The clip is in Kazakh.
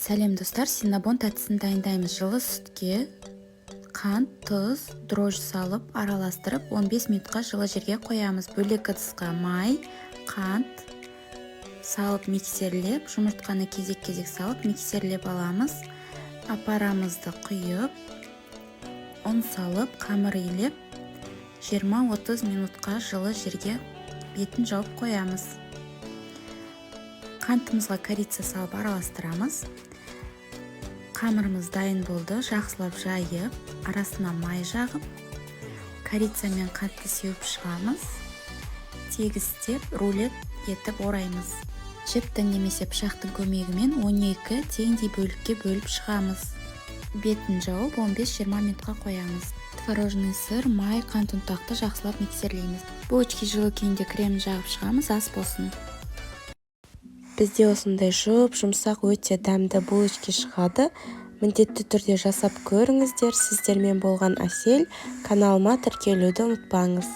Сәлем достар, синнабон тәттісін дайындаймыз. Жылы сүтке қант, тұз, дрожжи салып, араластырып 15 минутқа жылы жерге қоямыз. Бөлек ыдысқа май, қант салып миксерлеп, жұмыртқаны кезек-кезек салып миксерлеп аламыз. Апарамызды құйып, ұн салып, қамыр илеп, 20-30 минутқа жылы жерге бетін жауып қоямыз. Қантымызға корица салып араластырамыз. Қамырымыз дайын болды. Жақсылап жайып, арасына май жағып, корица мен қантты сеуіп шығамыз. Тегістеп, рулет етіп ораймыз. Жіптің немесе пышақтың көмегімен 12 теңдей бөлікке бөліп шығамыз. Бетін жауып 15-20 минутқа қоямыз. Творожный сыр, май, қант ұнтақты жақсылап миксерлейміз. Булочки жылы күйінде крем жағып шығамыз, ас болсын. Бізде осындай жұмсақ өте дәмді булочки шығады. Міндетті түрде жасап көріңіздер. Сіздермен болған Әсел. Каналыма тіркелуді ұмытпаңыз.